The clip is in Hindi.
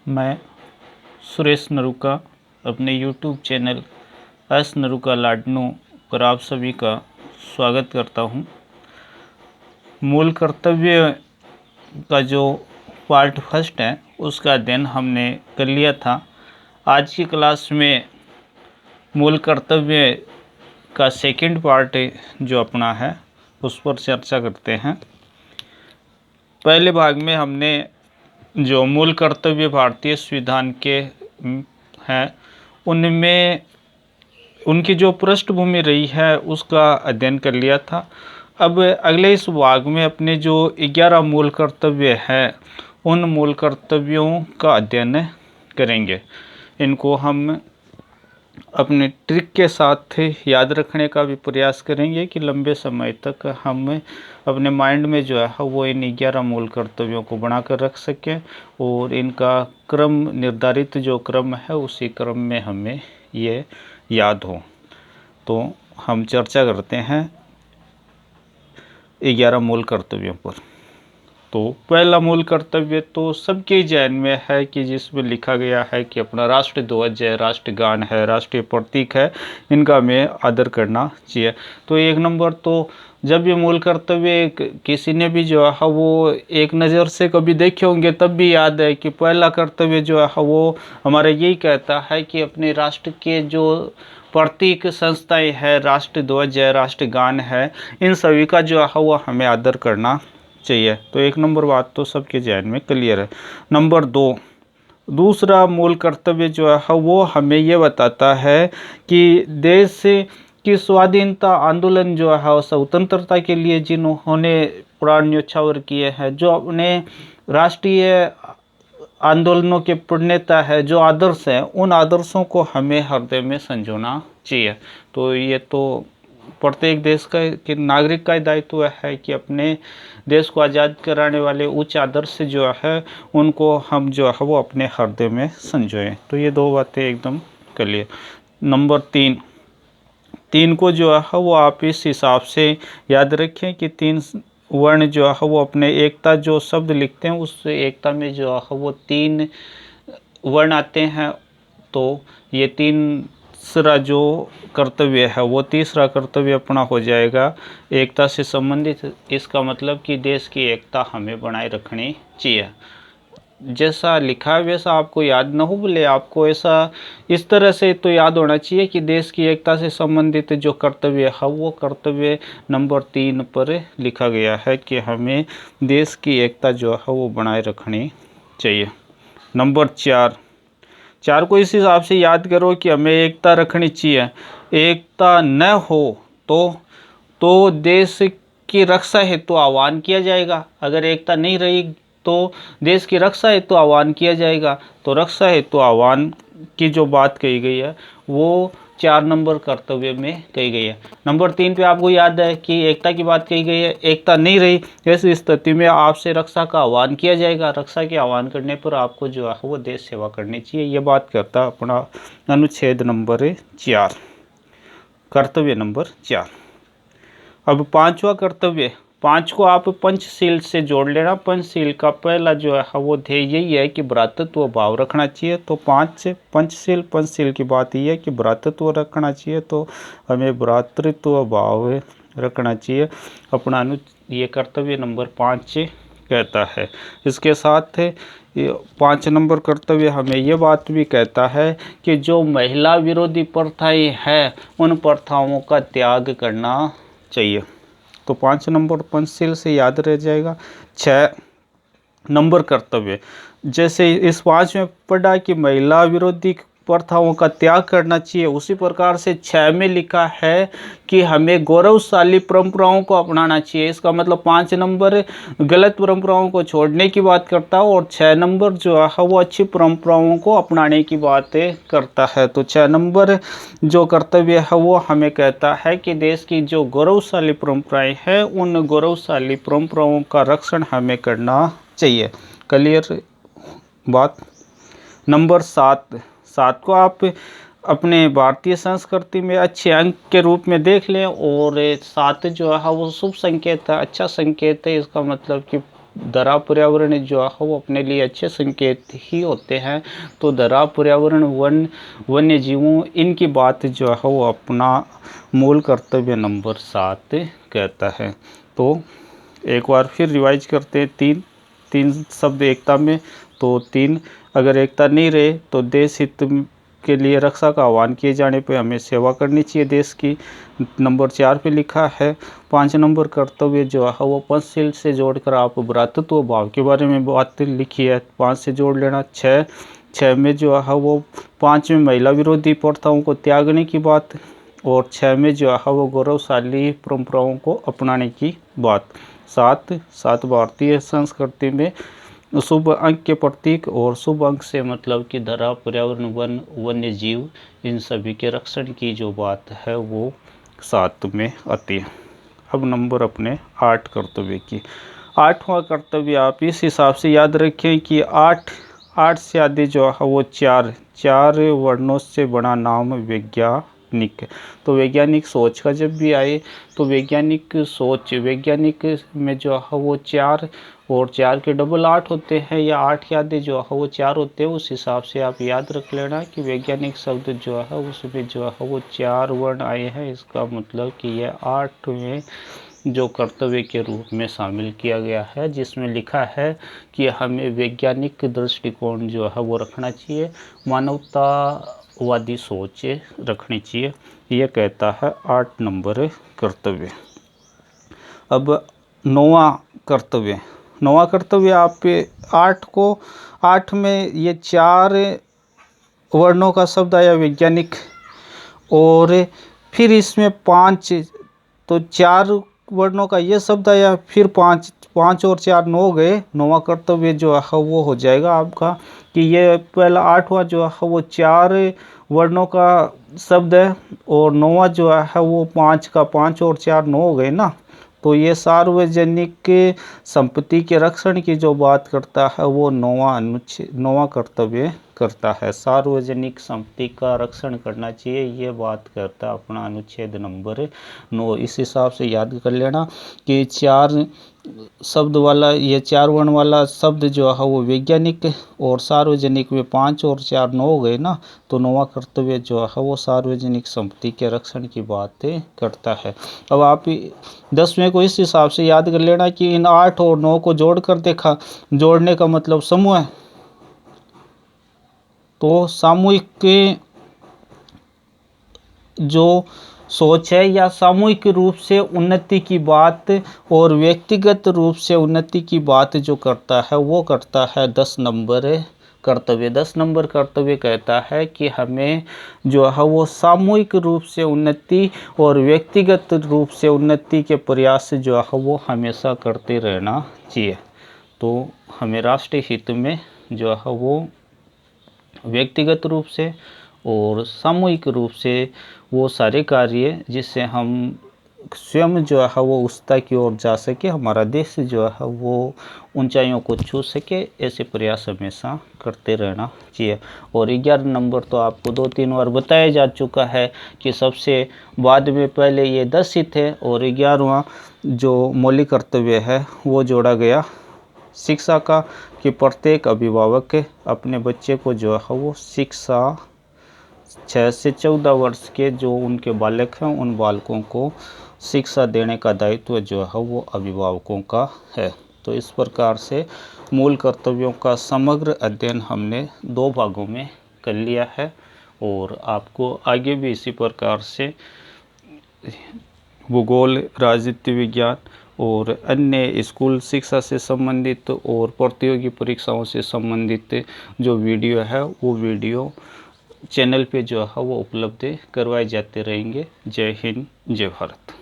मैं सुरेश नरूका अपने YouTube channel S Naruka Ladnun पर आप सभी का स्वागत करता हूं। मूल कर्तव्य का जो पार्ट फर्स्ट है उसका अध्ययन हमने कर लिया था। आज की क्लास में मूल कर्तव्य का सेकंड पार्ट जो अपना है उस पर चर्चा करते हैं। पहले भाग में हमने जो मूल कर्तव्य भारतीय संविधान के हैं उनमें उनकी जो पृष्ठभूमि रही है उसका अध्ययन कर लिया था। अब अगले इस भाग में अपने जो 11 मूल कर्तव्य हैं उन मूल कर्तव्यों का अध्ययन करेंगे। इनको हम अपने ट्रिक के साथ याद रखने का भी प्रयास करेंगे कि लंबे समय तक हम अपने माइंड में जो है वो इन 11 मूल कर्तव्यों को बना कर रख सकें और इनका क्रम निर्धारित जो क्रम है उसी क्रम में हमें ये याद हो। तो हम चर्चा करते हैं 11 मूल कर्तव्यों पर। तो पहला मूल कर्तव्य तो सबके जहन में है कि जिसमें लिखा गया है कि अपना राष्ट्र ध्वज है, राष्ट्रगान है, राष्ट्रीय प्रतीक है, इनका हमें आदर करना चाहिए। तो एक नंबर तो जब ये मूल कर्तव्य किसी ने भी जो है वो एक नज़र से कभी देखे होंगे तब भी याद है कि पहला कर्तव्य जो है वो हमारा यही कहता है कि अपने राष्ट्र के जो प्रतीक संस्थाएं है, राष्ट्र ध्वज है, राष्ट्रगान है, इन सभी का जो है वो हमें आदर करना चाहिए। तो एक नंबर बात तो सबके जहन में क्लियर है। नंबर 2, दूसरा मूल कर्तव्य जो है वो हमें ये बताता है कि देश की स्वाधीनता आंदोलन जो है स्वतंत्रता के लिए जिन्होंने प्राण न्यौछावर किए हैं, जो अपने राष्ट्रीय आंदोलनों के प्रणेता है, जो आदर्श हैं, उन आदर्शों को हमें हृदय में संजोना चाहिए। तो ये तो प्रत्येक देश का नागरिक का दायित्व है कि अपने देश को आज़ाद कराने वाले उच्च आदर्श जो है उनको हम जो है वो अपने हृदय में संजोएं। तो ये दो बातें एकदम क्लियर। नंबर 3 को जो है वो आप इस हिसाब से याद रखें कि 3 वर्ण जो है वो अपने एकता जो शब्द लिखते हैं उस एकता में जो है वो 3 वर्ण आते हैं। तो ये तीसरा जो कर्तव्य है वो तीसरा कर्तव्य अपना हो जाएगा एकता से संबंधित। इसका मतलब कि देश की एकता हमें बनाए रखनी चाहिए। जैसा लिखा है वैसा आपको याद न हो, बोले आपको ऐसा इस तरह से तो याद होना चाहिए कि देश की एकता से संबंधित जो कर्तव्य है वो कर्तव्य नंबर 3 पर लिखा गया है कि हमें देश की एकता जो है वो बनाए रखनी चाहिए। नंबर 4 को इस हिसाब से याद करो कि हमें एकता रखनी चाहिए। एकता न हो तो देश की रक्षा हेतु आह्वान किया जाएगा। अगर एकता नहीं रही तो देश की रक्षा हेतु आह्वान किया जाएगा। तो रक्षा हेतु आह्वान की जो बात कही गई है वो 4 नंबर कर्तव्य में कही गई है। नंबर 3 पे आपको याद है कि एकता की बात कही गई है। एकता नहीं रही ऐसी स्थिति में आपसे रक्षा का आह्वान किया जाएगा। रक्षा के आह्वान करने पर आपको जो है वो देश सेवा करनी चाहिए। ये बात करता अपना अनुच्छेद नंबर 4, कर्तव्य नंबर 4। अब 5वां कर्तव्य, 5 को आप पंचशील से जोड़ लेना। पंचशील का पहला जो है वो ध्येय यही है कि भ्रातृत्व भाव रखना चाहिए। तो 5 से पंचशील की बात ये है कि भ्रातृत्व रखना चाहिए। तो हमें भ्रातृत्व भाव रखना चाहिए। अपना ये कर्तव्य नंबर 5 कहता है। इसके साथ 5 नंबर कर्तव्य हमें ये बात भी कहता है कि जो महिला विरोधी प्रथाएं हैं उन प्रथाओं का त्याग करना चाहिए। तो 5 नंबर पंचशील से याद रह जाएगा। 6 नंबर कर्तव्य, जैसे इस 5 में पढ़ा कि महिला विरोधी प्रथाओं का त्याग करना चाहिए, उसी प्रकार से 6 में लिखा है कि हमें गौरवशाली परंपराओं को अपनाना चाहिए। इसका मतलब 5 नंबर गलत परंपराओं को छोड़ने की बात करता है और 6 नंबर जो है वो अच्छी परंपराओं को अपनाने की बात करता है। तो 6 नंबर जो कर्तव्य है वो हमें कहता है कि देश की जो गौरवशाली परंपराएं हैं उन गौरवशाली परंपराओं का रक्षण हमें करना चाहिए। क्लियर बात। नंबर 7 को आप अपने भारतीय संस्कृति में अच्छे अंक के रूप में देख लें और 7 जो है वो शुभ संकेत है, अच्छा संकेत है। इसका मतलब कि दरा पर्यावरण जो है वो अपने लिए अच्छे संकेत ही होते हैं। तो दरा पर्यावरण वन्य जीवों इनकी बात जो है वो अपना मूल कर्तव्य नंबर 7 कहता है। तो एक बार फिर रिवाइज करते हैं। तीन शब्द एकता में, तो 3 अगर एकता नहीं रहे तो देश हित के लिए रक्षा का आह्वान किए जाने पे हमें सेवा करनी चाहिए देश की। नंबर 4 पे लिखा है 5 नंबर कर्तव्य जो है वो पंचशील से जोड़कर आप भ्रातृत्व भाव के बारे में बात लिखी है, 5 से जोड़ लेना। 6 में जो है वो 5 में महिला विरोधी प्रथाओं को त्यागने की बात, और 6 में जो है वो गौरवशाली परंपराओं को अपनाने की बात। 7 भारतीय संस्कृति में शुभ अंक के प्रतीक, और शुभ अंक से मतलब कि धरा पर्यावरण वन वन्य जीव इन सभी के रक्षण की जो बात है वो 7 में आती है। अब नंबर अपने 8 कर्तव्य की। 8वां कर्तव्य आप इस हिसाब से याद रखें कि 8 से आदि जो है वो 4 वर्णों से बना नाम वैज्ञानिक। तो वैज्ञानिक सोच का जब भी आए तो वैज्ञानिक में जो है वो 4 और 4 के डबल 8 होते हैं, या 8 यादें जो है वो 4 होते हैं। उस हिसाब से आप याद रख लेना कि वैज्ञानिक शब्द जो है उसमें जो है वो 4 वर्ण आए हैं। इसका मतलब कि यह 8वें जो कर्तव्य के रूप में शामिल किया गया है, जिसमें लिखा है कि हमें वैज्ञानिक दृष्टिकोण जो है वो रखना चाहिए, मानवतावादी सोच रखनी चाहिए। यह कहता है 8 नंबर कर्तव्य। अब 9वां कर्तव्य आप 8 में ये 4 वर्णों का शब्द आया वैज्ञानिक, और फिर इसमें 5, तो 4 वर्णों का ये शब्द आया, फिर 5 और 4 9 गए। 9वां कर्तव्य जो है वो हो जाएगा आपका कि ये पहला 8वां जो है वो 4 वर्णों का शब्द है, और 9वां जो है वो 5 का 5 और 4 9 हो गए ना। तो ये सार्वजनिक संपत्ति के रक्षण की जो बात करता है वो 9वां कर्तव्य करता है। सार्वजनिक संपत्ति का रक्षण करना चाहिए, ये बात करता है अपना अनुच्छेद नंबर 9। इस हिसाब से याद कर लेना कि 4 शब्द वाला, ये 4 वर्ण वाला शब्द जो है वो वैज्ञानिक, और सार्वजनिक में 5 और 4 9 हो गए ना। तो 9वां कर्तव्य जो है वो सार्वजनिक संपत्ति के रक्षण की बात करता है। अब आप 10वें को इस हिसाब से याद कर लेना कि इन 8 और 9 को जोड़ने का मतलब समूह है। तो सामूहिक जो सोच है या सामूहिक रूप से उन्नति की बात और व्यक्तिगत रूप से उन्नति की बात जो करता है वो करता है 10 नंबर कर्तव्य। 10 नंबर कर्तव्य कहता है कि हमें जो है वो सामूहिक रूप से उन्नति और व्यक्तिगत रूप से उन्नति के प्रयास जो है वो हमेशा करते रहना चाहिए। तो हमें राष्ट्रीय हित में जो है वो व्यक्तिगत रूप से और सामूहिक रूप से वो सारे कार्य जिससे हम स्वयं जो है वो उच्चता की ओर जा सके, हमारा देश जो है वो ऊंचाइयों को छू सके, ऐसे प्रयास हमेशा करते रहना चाहिए। और 11 नंबर तो आपको 2-3 बार बताया जा चुका है कि सबसे बाद में पहले ये 10 ही थे, और 11वां जो मौलिक कर्तव्य है वो जोड़ा गया शिक्षा का, कि प्रत्येक अभिभावक अपने बच्चे को जो है वो शिक्षा 6 से 14 वर्ष के जो उनके बालक हैं उन बालकों को शिक्षा देने का दायित्व जो है वो अभिभावकों का है। तो इस प्रकार से मूल कर्तव्यों का समग्र अध्ययन हमने 2 भागों में कर लिया है, और आपको आगे भी इसी प्रकार से भूगोल, राजनीति विज्ञान और अन्य स्कूल शिक्षा से संबंधित और प्रतियोगी परीक्षाओं से संबंधित जो वीडियो है वो वीडियो चैनल पे जो है वो उपलब्ध करवाए जाते रहेंगे। जय हिंद, जय भारत।